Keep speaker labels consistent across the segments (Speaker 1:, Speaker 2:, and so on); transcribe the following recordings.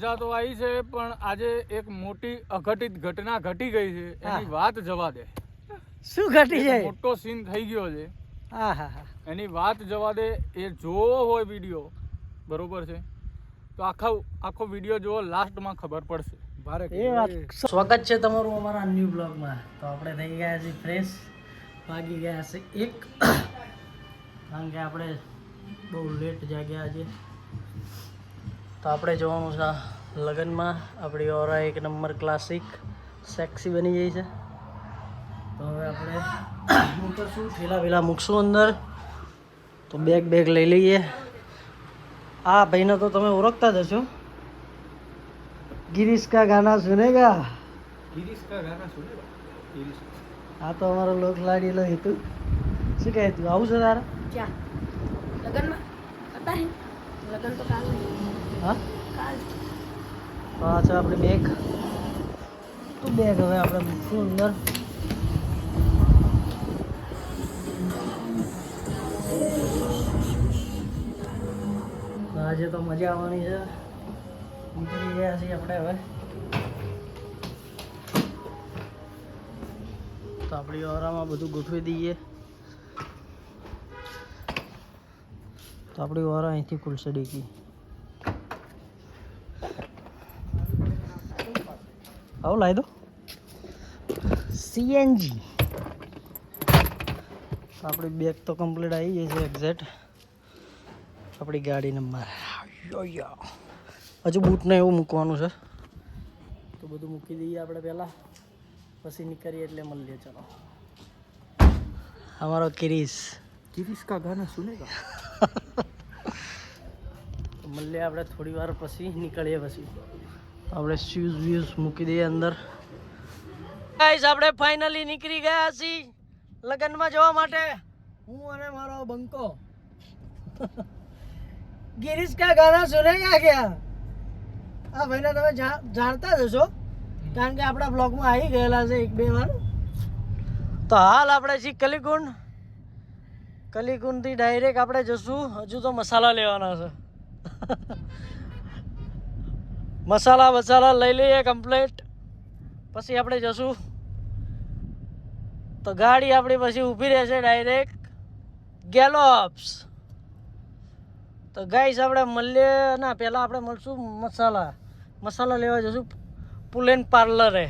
Speaker 1: મજા તો આવી છે પણ આજે એક મોટી અઘટિત ઘટના ઘટી ગઈ છે એની વાત જવા દે.
Speaker 2: શું ઘટી છે?
Speaker 1: મોટો સીન થઈ ગયો છે.
Speaker 2: હા હા હા,
Speaker 1: એની વાત જવા દે. એ જોવો હોય વિડીયો, બરોબર છે, તો આખો વિડીયો જોવો, લાસ્ટમાં ખબર પડશે.
Speaker 2: એ વાત. સ્વાગત છે તમારું અમારા ન્યૂ બ્લોગમાં. તો આપણે થઈ ગયા છીએ ફ્રેશ, વાગી ગયા છે 1, કારણ કે આપણે બહુ લેટ જાગ્યા આજે. તો આપણે જવાનું છે લગ્નમાં. આપણી ઓરા 1 નંબર ક્લાસિક સેક્સી બની ગઈ છે. તો હવે આપણે મૂકશું, ઠેલા વેલા મૂકશું અંદર. તો બેગ લઈ લઈએ. આ ભાઈને તો તમે ઓળખતા જ હશો, गिरीश का गाना सुनेगा.
Speaker 1: गिरीश का गाना सुनेगा. गिरीश
Speaker 2: આ તો અમારો લોક લાડીલો હેતુ. શું કહે તું, આવું છે તારે?
Speaker 3: क्या लगन में पता है? लगन तो काल नहीं,
Speaker 2: હા,
Speaker 3: काल
Speaker 2: તો આ છે આપણે બેગ. તો બેગ હવે આપણે મૂકશું અંદર. તો આજે તો મજા આવવાની છે. નીકળી ગયા છીએ આપણે હવે. તો આપણી ઓરામાં બધું ગોઠવી દઈએ. તો આપણી ઓરા અહીંથી ખુલશે ડીકી. આવો લાવી દો સીએનજી. તો આપણી બેગ તો કમ્પ્લીટ આવી ગઈ છે એક્ઝેક્ટ. આપણી ગાડી નંબર હજુ બૂટને એવું મૂકવાનું છે. તો બધું મૂકી દઈએ આપણે પહેલાં, પછી નીકળીએ એટલે મળીએ. ચલો, અમારો કિરીશ.
Speaker 1: गिरीश का गाना सुनेगा.
Speaker 2: તો મળીએ આપણે થોડી વાર પછી, નીકળીએ પછી. આપણે શૂઝ વ્યુઝ મૂકી દઈએ અંદર. ગાઈસ, આપણે ફાઇનલી નીકળી ગયા છીએ લગ્નમાં જવા માટે. હું અને મારો બંકો. गिरीश का गाना सुनेगा क्या? આ ભાઈને તમે જાણતા જ હશો, કારણ કે આપણા બ્લોગમાં આવી ગયેલા છે 1-2 વાર. તો હાલ આપણે છીએ કલીકુંડ. કલીકુંડથી ડાયરેક્ટ આપણે જશું. હજુ તો મસાલા લેવાના છે. મસાલા લઈ લઈએ કમ્પ્લીટ, પછી આપણે જશું. તો ગાડી આપણી પછી ઊભી રહેશે ડાયરેક્ટ ગેલોપ્સ. તો ગાઈસ આપણે મળીએ. ના, પહેલાં આપણે મળશું મસાલા લેવા જશું પુલેન પાર્લરે.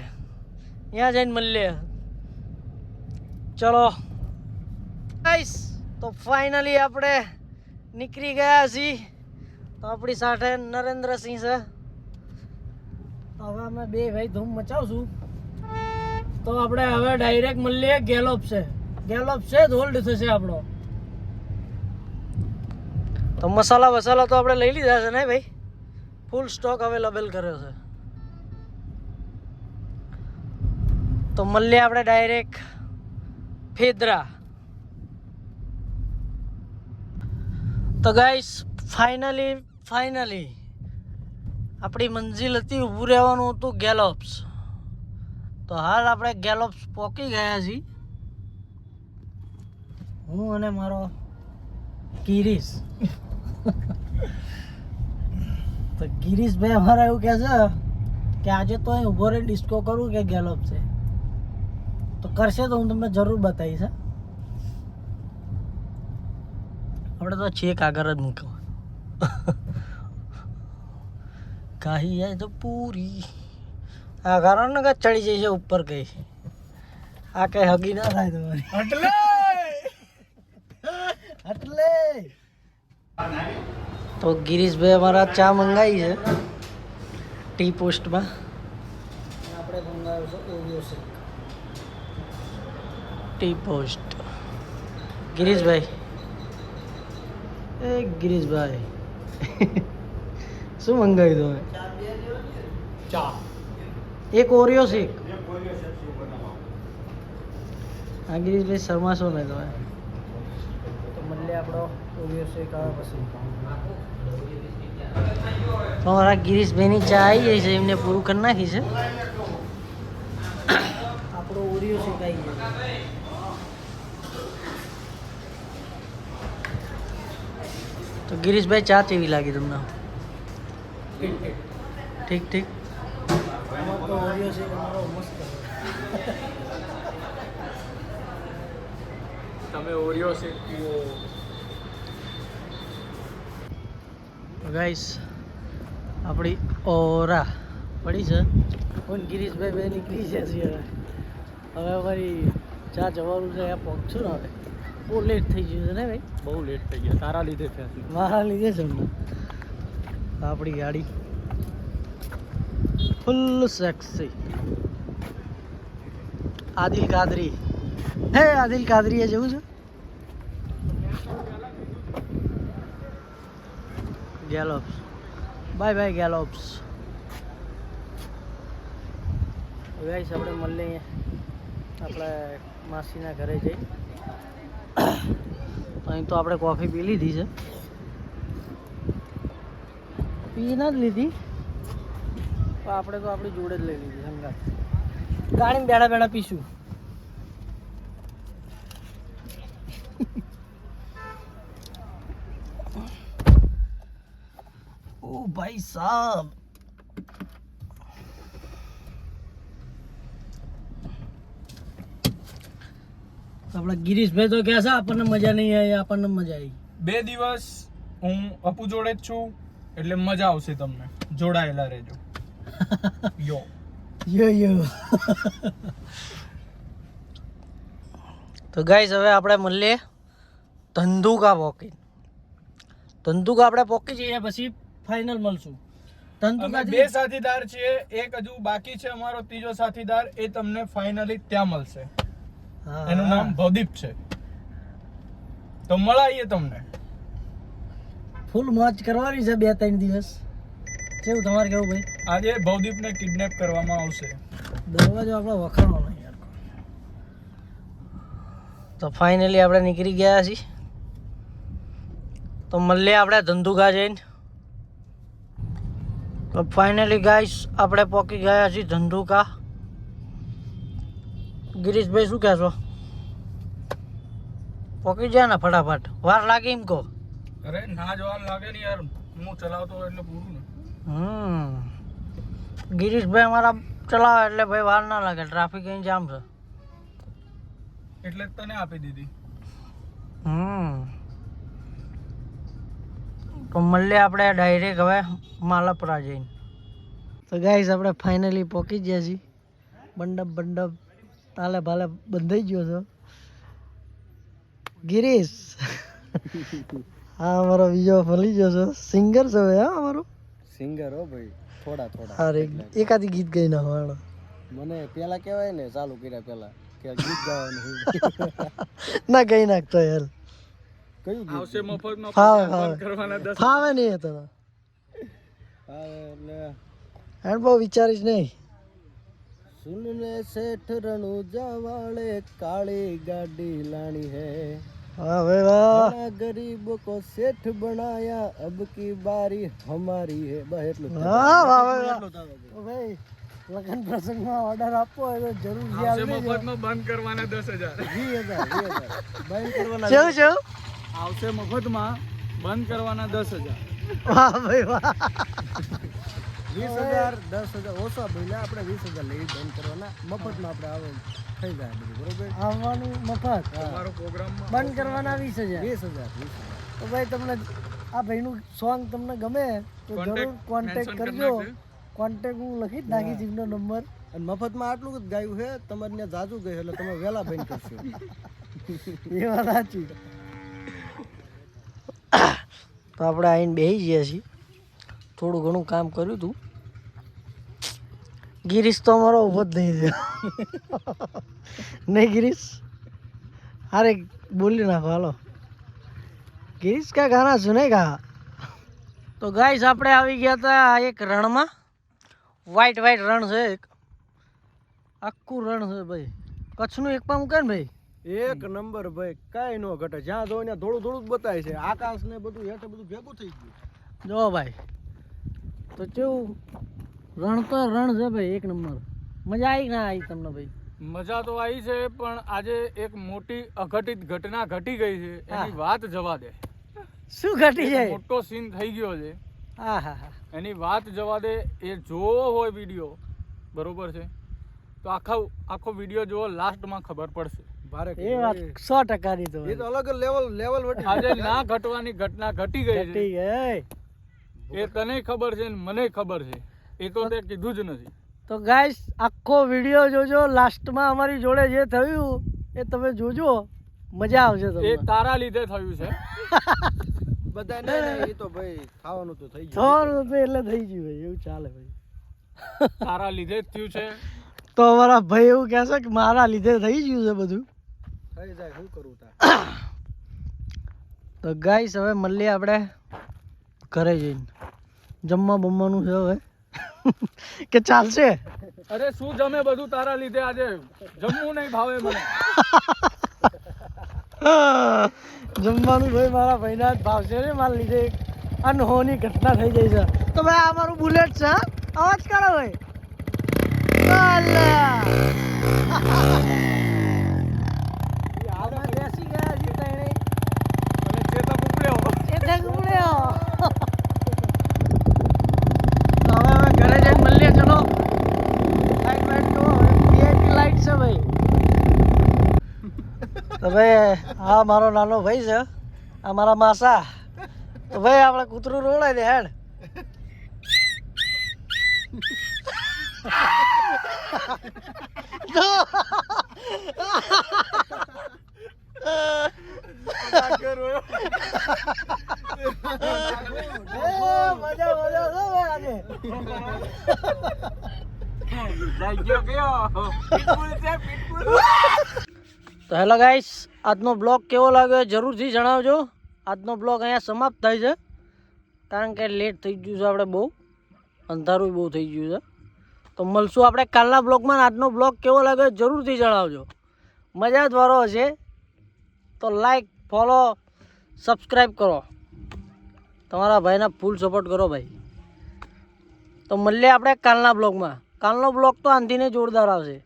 Speaker 2: ત્યાં જઈને મળીએ. ચલો ગાઈસ, તો ફાઇનલી આપણે નીકળી ગયા છીએ. તો આપણી સાથે નરેન્દ્રસિંહ છે. હવે અમે 2 ભાઈ ધૂમ મચાવશું. તો આપણે હવે ડાયરેક્ટ મળીએ ગેલોપ્સ છે જ હોલ્ડ થશે આપણો. તો મસાલા તો આપણે લઈ લીધા છે ને ભાઈ, ફૂલ સ્ટોક અવેલેબલ કર્યો છે. તો મળીએ આપણે ડાયરેક્ટ ફેદરા. તો ગાઈસ, ફાઇનલી આપણી મંજિલ હતી, ઊભું રહેવાનું હતું ગેલોપ્સ. તો હાલ આપણે ગેલોપ્સ પહોંચી ગયા છીએ, હું અને મારો ગિરીશ. તો ગિરીશભાઈ અમારા એવું કહે છે કે આજે તો અહીં ઊભો રહી ડિસ્કો કરું કે ગેલોપ છે. તો કરશે તો હું તમને જરૂર બતાવીશ. આપણે તો છેક આગળ જ મૂકવા. કાહી જાય તો પૂરી આ કારણ ને ચડી જાય છે ઉપર. કઈ આ કઈ હગી ના થાય તમારી એટલે. તો ગિરીશભાઈ અમારા ચા મંગાવી છે ટી પોસ્ટમાં. આપણે મંગાવ્યું છે Oreo shake T post. Girishbhai શું મંગાવ્યું તમે?
Speaker 1: ચા,
Speaker 2: એક ઓરિયો શેક. હા ગિરીશભાઈ, શરમાશો ને તમે. તો મળીએ આપણો ઓરિયો શેક આવે પછી. તો અમારા ગિરીશભાઈની ચા આવી ગઈ છે, એમને પૂરું કરી નાખી છે. આપણો ઓરિયો શેક આવી ગયો. તો ગિરીશભાઈ, ચા કેવી લાગી તમને? ઠીક ઠીક આમાં તો ઓરિયો છે તમારો મસ્ત
Speaker 1: તમે ઓરિયો શેક પીવો.
Speaker 2: ગાઈસ આપણી ઓરા પડી છે પણ ગિરીશભાઈ બે નીકળી છે હવે અમારી ચા જવાનું છે ત્યાં પહોંચશું ને હવે બહુ લેટ થઈ ગયું છે ને ભાઈ
Speaker 1: બહુ લેટ થઈ ગયા તારા લીધે થયા છે.
Speaker 2: મારા લીધે છે ને આપણી ગાડી ફૂલ સેક્સી આદિલ કાદરી હે આદિલ કાદરીએ જવું છે Galops bye bye Galops guys આપણે મળીએ આપણે માસીના ઘરે જઈ અહીં તો આપણે કોફી પી લીધી છે પી ના જ લીધી પણ આપણે તો આપણી જોડે જ લઈ લીધી સંગાત ગાડીમાં બેઠા બેઠા પીશું ઓ ભાઈ સાહબ આપણા ગિરીશભાઈ તો કહે છે આપણને મજા નહીં આવી આપણને મજા આવી
Speaker 1: 2 દિવસ હું અપુ જોડે જ છું એટલે મજા આવશે તમને. જોડાયેલા રહેજો. યો
Speaker 2: યો તો ગાઈસ હવે આપણે મળીએ ધંધુકા પોકી ધંધુકા આપણે પોકી જઈએ પછી ફાઇનલ મળશું
Speaker 1: અમે
Speaker 2: ધંધુકા
Speaker 1: 2 સાથીદાર છીએ, એક હજુ બાકી છે અમારો ત્રીજો સાથીદાર, એ તમને ફાઇનલી ત્યાં મળશે. એનું નામ ભવદીપ છે. તો મળાઈએ તમને.
Speaker 2: ફૂલ મોજ કરવાની છે 2-3 દિવસ કેવું તમારે કેવું ભાઈ
Speaker 1: આજે ભવદીપને કિડનેપ કરવામાં આવશે.
Speaker 2: દરવાજો આપણે વખાણવાનો યાર તો ફાઇનલી આપણે નીકળી ગયા છીએ તો મળીએ આપણે ધંધુકા જઈને તો ફાઇનલી ગાઈસ આપણે પહોંચી ગયા છીએ ધંધુકા ગિરીશભાઈ શું કહેશો પહોંચી જાય ને ફટાફટ વાર લાગે એમ કહો
Speaker 1: અરે ના જવાન લાગે ને યાર, હું ચલાવતો હોય એટલે પૂરું ને.
Speaker 2: ગિરીશભાઈ અમારા ચલાવે એટલે ભાઈ વાર ના લાગે ટ્રાફિક અહીં જામ છે
Speaker 1: એટલે જ તને આપી દીધી.
Speaker 2: તો મળીએ આપણે ડાયરેક્ટ હવે માલાપરા જઈને તો ગાઈસ આપણે ફાઇનલી પહોંચી ગયા છીએ બંડપ તાલે ભાલે બંધાઈ ગયો છો ગિરીશ હા અમારો બીજો ફલી ગયો છો સિંગર છે ભાઈ હા અમારો
Speaker 4: સિંગર હો ભાઈ થોડા
Speaker 2: અરે એકાદી ગીત ગઈ નાખવાનો
Speaker 4: મને પેલા કહેવાય ને ચાલુ કર્યા પેલા કે ગીત ગાવાનું
Speaker 2: ના ગઈ નાખતો યાર
Speaker 4: કયું ગીત
Speaker 1: આવશે મફતમાં
Speaker 2: ફાવે
Speaker 1: બંધ કરવાના 10.
Speaker 2: ફાવે નહીં એ તો
Speaker 4: હા એટલે
Speaker 2: એમ બહુ વિચારીશ નહીં
Speaker 4: સુન લે શેઠ રણુજા વાળે કાળી ગાડી લાણી હે
Speaker 2: વાહ ભાઈ વાહ
Speaker 4: ઘણા ગરીબો કો શેઠ બનાયા અબ કી બારી હમારી હે બસ એટલું જ.
Speaker 2: વાહ વાહ ભાઈ વાહ
Speaker 4: એટલું જ આવે.
Speaker 2: તો ભાઈ લગ્ન પ્રસંગમાં ઓર્ડર આપવો હોય તો જરૂર
Speaker 1: આવશે મફતમાં બંધ કરવાના 10,000.
Speaker 4: 20,000 બંધ કરવાના
Speaker 2: કેવું છે
Speaker 1: આવશે મફતમાં બંધ કરવાના 10,000.
Speaker 2: વાહ ભાઈ વાહ
Speaker 4: 20,000 10,000 ઓછા ભાઈ આપણે 20,000 લઈ બંધ કરવાના મફતમાં આપણે આવે થઈ જાય બધું બરોબર
Speaker 2: આવવાનું મફત
Speaker 1: તમારો પ્રોગ્રામમાં
Speaker 2: બંધ કરવાના 20,000
Speaker 4: 20,000
Speaker 2: તો ભાઈ તમને આ ભાઈનું સોંગ તમને ગમે તો જરૂર કોન્ટેક્ટ કરજો કોન્ટેક્ટ હું લખી જ નાખીશ એમનો નંબર
Speaker 4: અને મફતમાં આટલું જ ગાયું છે તમારે ત્યાં જાજુ ગયું એટલે તમે વહેલા બંધ કરશો
Speaker 2: એ વાત સાચી તો આપણે આવીને બેસી ગયા છીએ થોડું ઘણું કામ કર્યું હતું ગિરીશ તો અમારો ઊભો જ નહીં થયો નહીં ગિરીશ અરે બોલી નાખો હાલો ગિરીશ કા ગાના સુનેગા તો ગાઈસ આપણે આવી ગયા હતા એક રણમાં વ્હાઈટ રણ છે એક આખું રણ છે ભાઈ કચ્છનું એક પામ કે ને ભાઈ
Speaker 4: એક નંબર ભાઈ કાંઈ ન ઘટે જ્યાં જો ત્યાં થોડું થોડું જ બતાય છે આકાશ ને બધું હેઠે બધું ભેગું થઈ ગયું
Speaker 2: જો ભાઈ તો કેવું રણ તો રણ છે ભાઈ એક નંબર મજા આવી ના આવી તમને ભાઈ
Speaker 1: મજા તો આવી છે પણ આજે એક મોટી અઘટિત ઘટના ઘટી ગઈ છે એની વાત જવા દે.
Speaker 2: શું ઘટી
Speaker 1: એક
Speaker 2: જાય
Speaker 1: મોટો સીન થઈ ગયો છે.
Speaker 2: હા હા હા
Speaker 1: એની વાત જવા દે. એ જોવો હોય વિડીયો, બરોબર છે, તો આખો વિડીયો જોવો, લાસ્ટમાં ખબર પડશે.
Speaker 4: ભારે
Speaker 2: એ વાત 100% ની તો
Speaker 4: એ તો અલગ લેવલ વટી
Speaker 1: આજે ના ઘટવાની ઘટના ઘટી ગઈ છે.
Speaker 2: ઘટી ગઈ.
Speaker 1: એ તને ખબર છે ને મને ખબર છે. એ તો તે કીધું જ નથી.
Speaker 2: તો ગાઈસ આખો વિડીયો જોજો, લાસ્ટમાં અમારી જોડે જે થયું એ તમે જોજો, મજા આવશે
Speaker 1: એ
Speaker 2: તમને.
Speaker 1: તારા લીધે થયું છે.
Speaker 4: બધા નહીં એ તો ભાઈ ખાવાનું તો થઈ ગયું.
Speaker 2: થોડું તો એટલે થઈ ગયું ભાઈ, એવું ચાલે ભાઈ.
Speaker 1: તારા લીધે જ થયું છે.
Speaker 2: તો અમારા ભાઈ એવું કહેશે કે મારા લીધે થઈ ગયું છે બધું.
Speaker 4: થઈ જાય શું કરું તાર.
Speaker 2: તો ગાઈસ હવે મળીએ આપણે ઘરે જઈને. જમવા બમવાનું છે હવે કે ચાલશે?
Speaker 1: અરે શું જમે બધું તારા લીધે. આજે જમવું નહીં ભાવે મને.
Speaker 2: જમવાનું ભાઈ મારા ભાઈના જ ભાવશે ને, મારા લીધે અનહોની ઘટના થઈ જાય છે. તો ભાઈ આ મારું બુલેટ છે, હા? અવાજ કરો ભાઈ. આમાં બેસી ગયા છે ત્રણેય.
Speaker 1: અને ચેતક ઉપડ્યો.
Speaker 2: ચેતક ઉડ્યો. તો હવે અમે ઘરે જઈને મળીએ. ચલો લાઈટ જો VIP લાઈટ છે ભાઈ. તો ભાઈ આ મારો નાનો ભાઈ છે, આ મારા માસા. તો ભાઈ આપણે કૂતરું રોડાય દે હેડ. મજા મજા છે ભાઈ આજે. તો હેલો ગાઈસ, આજનો બ્લોગ કેવો લાગ્યો જરૂરથી જણાવજો. આજનો બ્લોગ અહીંયા સમાપ્ત થાય છે, કારણ કે લેટ થઈ ગયું છે, આપણે બહુ અંધારું બહુ થઈ ગયું છે. તો મળશું આપણે કાલના બ્લોગમાં. આજનો બ્લોગ કેવો લાગ્યો જરૂરથી જણાવજો. મજા જ વારો હશે તો લાઈક, ફોલો, સબસ્ક્રાઈબ કરો. તમારા ભાઈના ફૂલ સપોર્ટ કરો ભાઈ. તો મળીએ આપણે કાલના બ્લોગમાં. કાલનો બ્લોગ તો આંધીને જોરદાર આવશે.